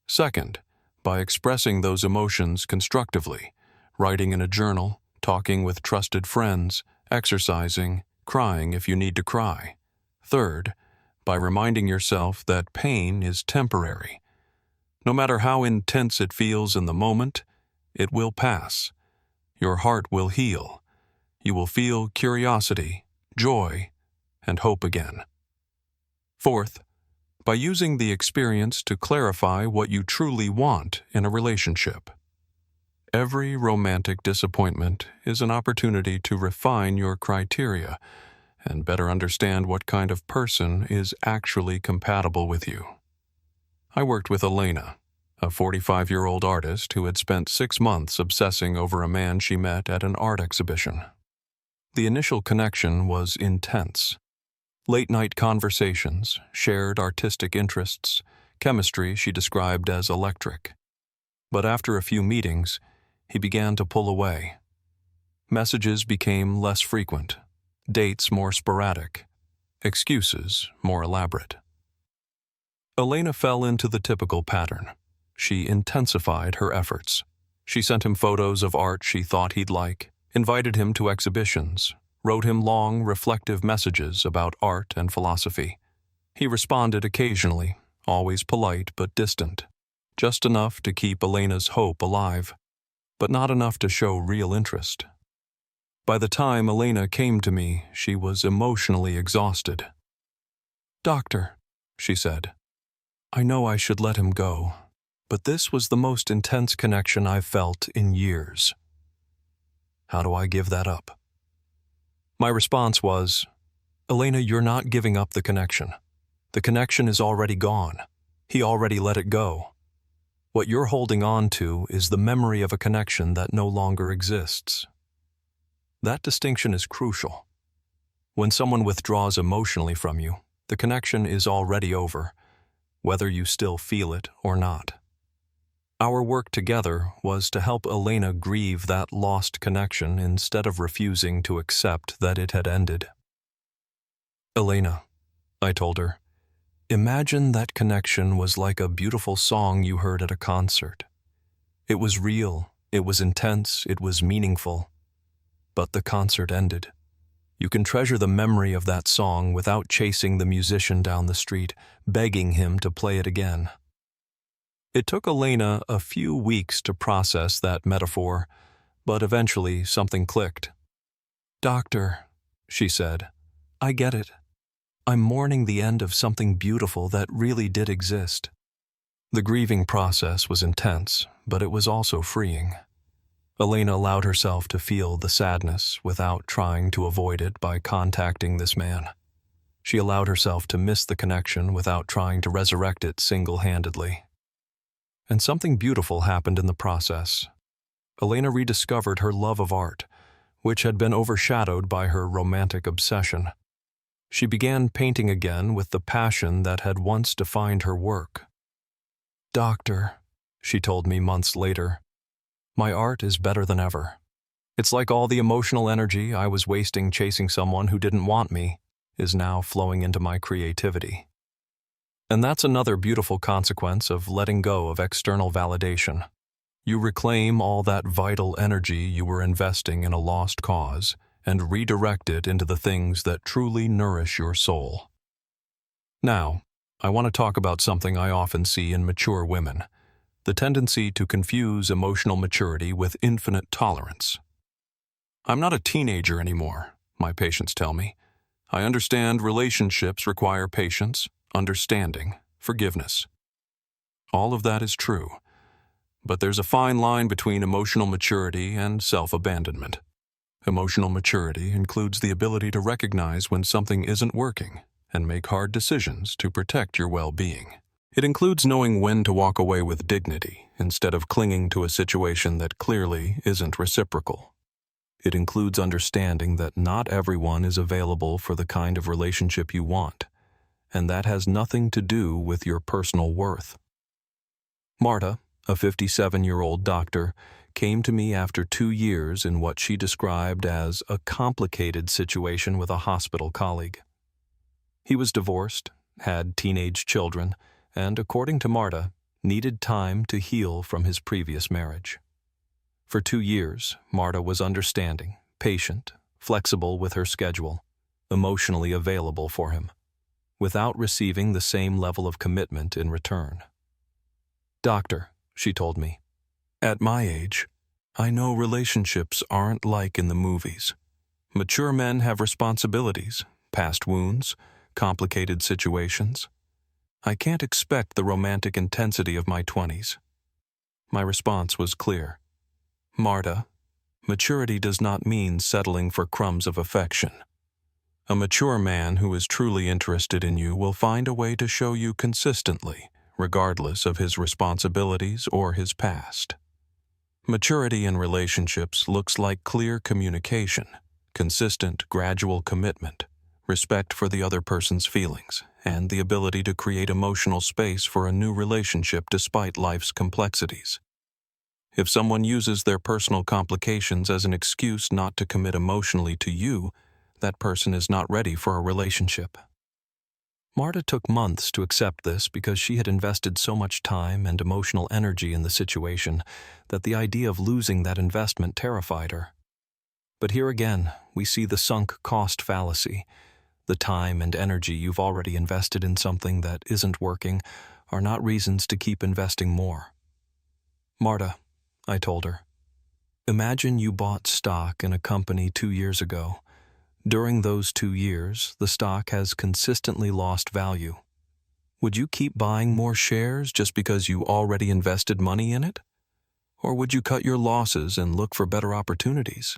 Second, by expressing those emotions constructively, writing in a journal, talking with trusted friends, exercising, crying if you need to cry. Third, by reminding yourself that pain is temporary. No matter how intense it feels in the moment, it will pass. Your heart will heal. You will feel curiosity, joy, and hope again. Fourth, by using the experience to clarify what you truly want in a relationship. Every romantic disappointment is an opportunity to refine your criteria and better understand what kind of person is actually compatible with you. I worked with Elena, a 45-year-old artist who had spent 6 months obsessing over a man she met at an art exhibition. The initial connection was intense. Late-night conversations, shared artistic interests, chemistry she described as electric. But after a few meetings, he began to pull away. Messages became less frequent, dates more sporadic, excuses more elaborate. Elena fell into the typical pattern. She intensified her efforts. She sent him photos of art she thought he'd like, invited him to exhibitions, wrote him long, reflective messages about art and philosophy. He responded occasionally, always polite but distant, just enough to keep Elena's hope alive, but not enough to show real interest. By the time Elena came to me, she was emotionally exhausted. "Doctor," she said, "I know I should let him go, but this was the most intense connection I've felt in years. How do I give that up?" My response was, "Elena, you're not giving up the connection. The connection is already gone. He already let it go. What you're holding on to is the memory of a connection that no longer exists." That distinction is crucial. When someone withdraws emotionally from you, the connection is already over, whether you still feel it or not. Our work together was to help Elena grieve that lost connection instead of refusing to accept that it had ended. "Elena," I told her, "imagine that connection was like a beautiful song you heard at a concert. It was real, it was intense, it was meaningful. But the concert ended. You can treasure the memory of that song without chasing the musician down the street, begging him to play it again." It took Elena a few weeks to process that metaphor, But eventually, something clicked. "Doctor," she said, "I get it. I'm mourning the end of something beautiful that really did exist." The grieving process was intense, but it was also freeing. Elena allowed herself to feel the sadness without trying to avoid it by contacting this man. She allowed herself to miss the connection without trying to resurrect it single-handedly. And something beautiful happened in the process. Elena rediscovered her love of art, which had been overshadowed by her romantic obsession. She began painting again with the passion that had once defined her work. "Doctor," she told me months later, "my art is better than ever. It's like all the emotional energy I was wasting chasing someone who didn't want me is now flowing into my creativity." And that's another beautiful consequence of letting go of external validation. You reclaim all that vital energy you were investing in a lost cause and redirect it into the things that truly nourish your soul. Now, I want to talk about something I often see in mature women: the tendency to confuse emotional maturity with infinite tolerance. "I'm not a teenager anymore," my patients tell me. "I understand relationships require patience, understanding, forgiveness." All of that is true, but there's a fine line between emotional maturity and self-abandonment. Emotional maturity includes the ability to recognize when something isn't working and make hard decisions to protect your well-being. It includes knowing when to walk away with dignity instead of clinging to a situation that clearly isn't reciprocal. It includes understanding that not everyone is available for the kind of relationship you want, and that has nothing to do with your personal worth. Marta, a 57-year-old doctor, came to me after 2 years in what she described as a complicated situation with a hospital colleague. He was divorced, had teenage children, and, according to Marta, needed time to heal from his previous marriage. For 2 years, Marta was understanding, patient, flexible with her schedule, emotionally available for him, without receiving the same level of commitment in return. "Doctor," she told me, "at my age, I know relationships aren't like in the movies. Mature men have responsibilities, past wounds, complicated situations. I can't expect the romantic intensity of my 20s. My response was clear. "Marta, maturity does not mean settling for crumbs of affection. A mature man who is truly interested in you will find a way to show you consistently, regardless of his responsibilities or his past. Maturity in relationships looks like clear communication, consistent, gradual commitment, respect for the other person's feelings, and the ability to create emotional space for a new relationship despite life's complexities. If someone uses their personal complications as an excuse not to commit emotionally to you, that person is not ready for a relationship." Marta took months to accept this because she had invested so much time and emotional energy in the situation that the idea of losing that investment terrified her. But here again, we see the sunk cost fallacy. The time and energy you've already invested in something that isn't working are not reasons to keep investing more. "Marta," I told her, "imagine you bought stock in a company 2 years ago. During those 2 years, the stock has consistently lost value. Would you keep buying more shares just because you already invested money in it? Or would you cut your losses and look for better opportunities?"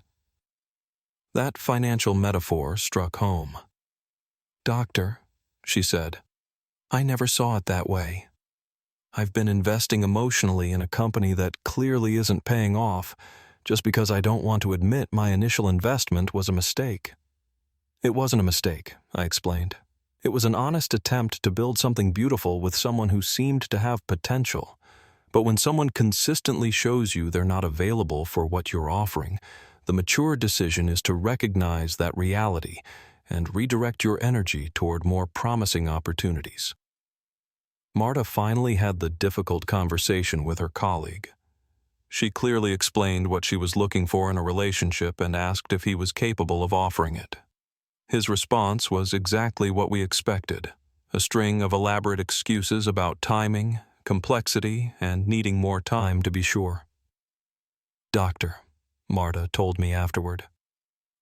That financial metaphor struck home. "Doctor," she said, "I never saw it that way. I've been investing emotionally in a company that clearly isn't paying off just because I don't want to admit my initial investment was a mistake." "It wasn't a mistake," I explained. "It was an honest attempt to build something beautiful with someone who seemed to have potential. But when someone consistently shows you they're not available for what you're offering, the mature decision is to recognize that reality and redirect your energy toward more promising opportunities." Marta finally had the difficult conversation with her colleague. She clearly explained what she was looking for in a relationship and asked if he was capable of offering it. His response was exactly what we expected: a string of elaborate excuses about timing, complexity, and needing more time to be sure. "Doctor," Marta told me afterward.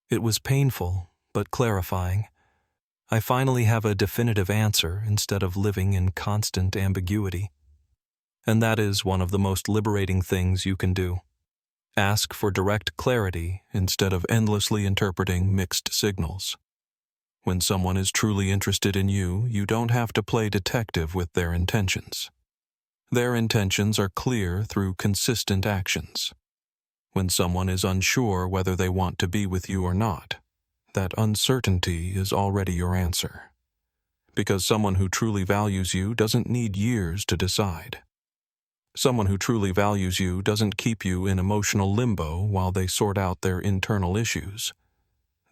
It was painful, but clarifying. I finally have a definitive answer instead of living in constant ambiguity. And that is one of the most liberating things you can do. Ask for direct clarity instead of endlessly interpreting mixed signals. When someone is truly interested in you, you don't have to play detective with their intentions. Their intentions are clear through consistent actions. When someone is unsure whether they want to be with you or not, that uncertainty is already your answer. Because someone who truly values you doesn't need years to decide. Someone who truly values you doesn't keep you in emotional limbo while they sort out their internal issues.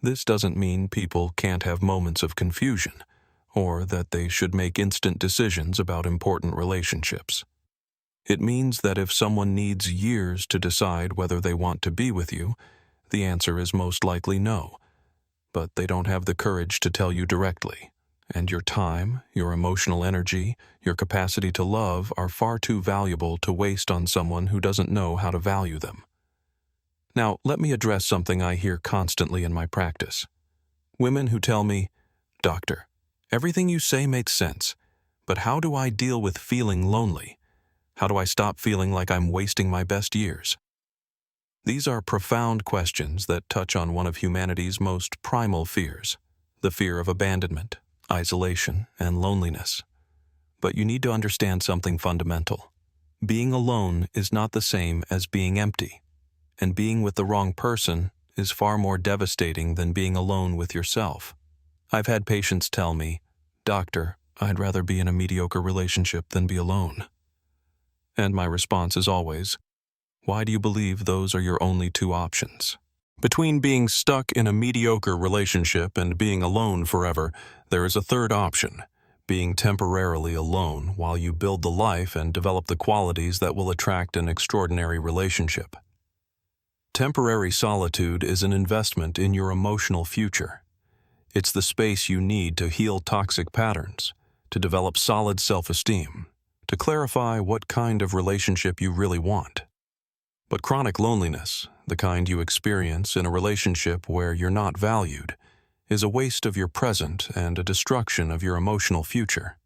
This doesn't mean people can't have moments of confusion, or that they should make instant decisions about important relationships. It means that if someone needs years to decide whether they want to be with you, the answer is most likely no. But they don't have the courage to tell you directly. And your time, your emotional energy, your capacity to love are far too valuable to waste on someone who doesn't know how to value them. Now, let me address something I hear constantly in my practice. Women who tell me, "Doctor, everything you say makes sense, but how do I deal with feeling lonely? How do I stop feeling like I'm wasting my best years?" These are profound questions that touch on one of humanity's most primal fears, the fear of abandonment, isolation, and loneliness. But you need to understand something fundamental. Being alone is not the same as being empty, and being with the wrong person is far more devastating than being alone with yourself. I've had patients tell me, "Doctor, I'd rather be in a mediocre relationship than be alone." And my response is always, why do you believe those are your only two options? Between being stuck in a mediocre relationship and being alone forever, there is a third option, being temporarily alone while you build the life and develop the qualities that will attract an extraordinary relationship. Temporary solitude is an investment in your emotional future. It's the space you need to heal toxic patterns, to develop solid self-esteem, to clarify what kind of relationship you really want. But chronic loneliness, the kind you experience in a relationship where you're not valued, is a waste of your present and a destruction of your emotional future.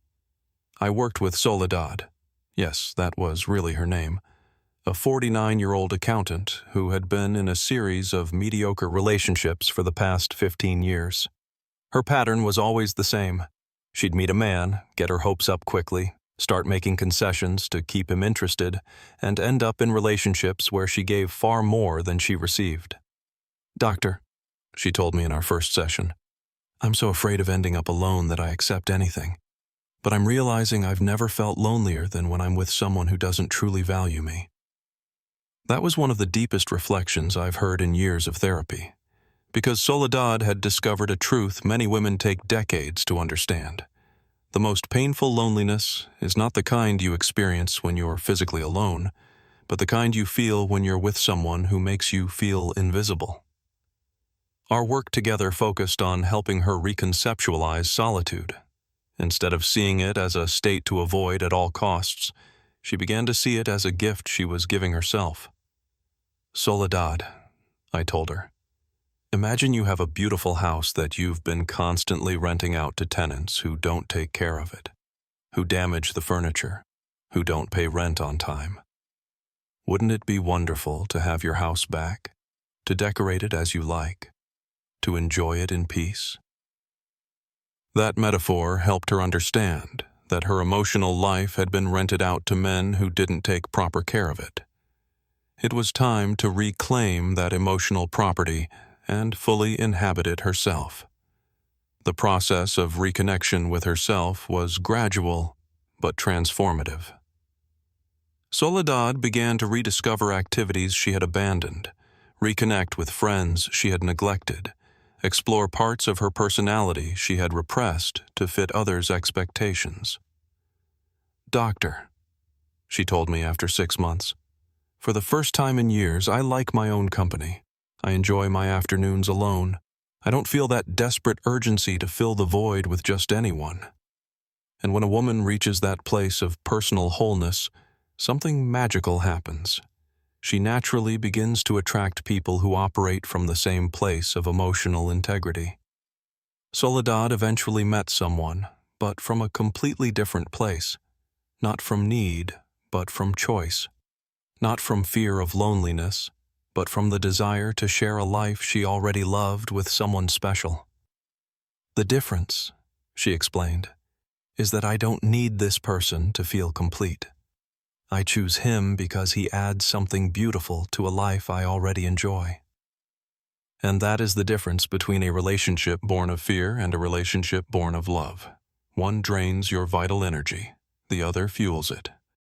I worked with Soledad. Yes, that was really her name. A 49-year-old accountant who had been in a series of mediocre relationships for the past 15 years. Her pattern was always the same. She'd meet a man, get her hopes up quickly, start making concessions to keep him interested, and end up in relationships where she gave far more than she received. "Doctor," she told me in our first session, "I'm so afraid of ending up alone that I accept anything. But I'm realizing I've never felt lonelier than when I'm with someone who doesn't truly value me." That was one of the deepest reflections I've heard in years of therapy, because Soledad had discovered a truth many women take decades to understand. The most painful loneliness is not the kind you experience when you're physically alone, but the kind you feel when you're with someone who makes you feel invisible. Our work together focused on helping her reconceptualize solitude. Instead of seeing it as a state to avoid at all costs, she began to see it as a gift she was giving herself. "Soledad," I told her, "imagine you have a beautiful house that you've been constantly renting out to tenants who don't take care of it, who damage the furniture, who don't pay rent on time. Wouldn't it be wonderful to have your house back, to decorate it as you like, to enjoy it in peace?" That metaphor helped her understand that her emotional life had been rented out to men who didn't take proper care of it. It was time to reclaim that emotional property and fully inhabit it herself. The process of reconnection with herself was gradual but transformative. Soledad began to rediscover activities she had abandoned, reconnect with friends she had neglected, explore parts of her personality she had repressed to fit others' expectations. "Doctor," she told me after 6 months, "for the first time in years, I like my own company. I enjoy my afternoons alone. I don't feel that desperate urgency to fill the void with just anyone." And when a woman reaches that place of personal wholeness, something magical happens. She naturally begins to attract people who operate from the same place of emotional integrity. Soledad eventually met someone, but from a completely different place. Not from need, but from choice. Not from fear of loneliness, but from the desire to share a life she already loved with someone special. The difference, she explained, is that I don't need this person to feel complete. I choose him because he adds something beautiful to a life I already enjoy. And that is the difference between a relationship born of fear and a relationship born of love. One drains your vital energy, the other fuels it.